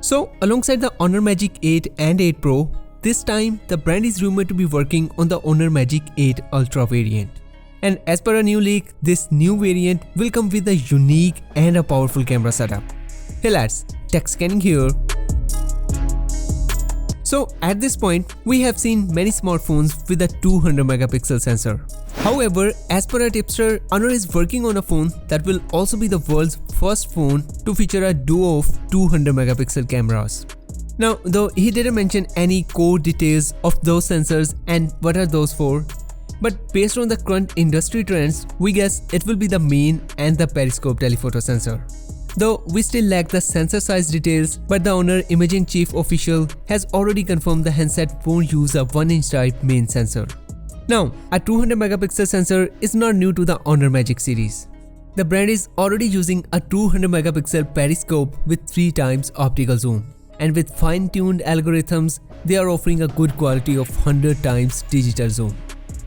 So alongside the Honor Magic 8 and 8 Pro, this time the brand is rumored to be working on the Honor Magic 8 Ultra variant. And as per a new leak, this new variant will come with a unique and a powerful camera setup. Hey lads, TechScanning here. So at this point, we have seen many smartphones with a 200 megapixel sensor. However, as per a tipster, Honor is working on a phone that will also be the world's first phone to feature a duo of 200 megapixel cameras. Now, though he didn't mention any core details of those sensors and what are those for, but based on the current industry trends, we guess it will be the main and the periscope telephoto sensor. Though we still lack the sensor size details, but the Honor imaging chief official has already confirmed the handset won't use a 1-inch type main sensor. Now, a 200 megapixel sensor is not new to the Honor Magic series. The brand is already using a 200 megapixel periscope with 3 times optical zoom. And with fine-tuned algorithms, they are offering a good quality of 100 times digital zoom.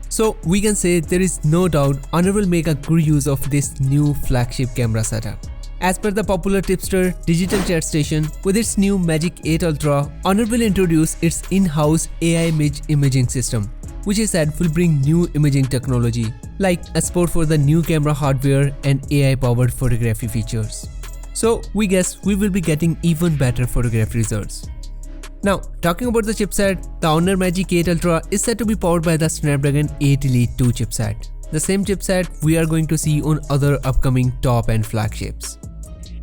So we can say there is no doubt Honor will make a good use of this new flagship camera setup. As per the popular tipster Digital Chat Station, with its new Magic 8 Ultra, Honor will introduce its in-house AI imaging system, which is said will bring new imaging technology like a support for the new camera hardware and AI-powered photography features. So we guess we will be getting even better photography results. Now, talking about the chipset, the Honor Magic 8 Ultra is said to be powered by the Snapdragon 8 Elite 2 chipset. The same chipset we are going to see on other upcoming top-end flagships.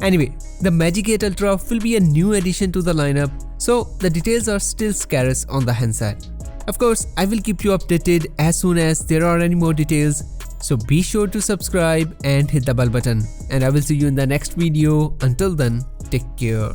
Anyway, the Magic 8 Ultra will be a new addition to the lineup, so the details are still scarce on the handset. Of course, I will keep you updated as soon as there are any more details, so be sure to subscribe and hit the bell button. And I will see you in the next video. Until then, take care.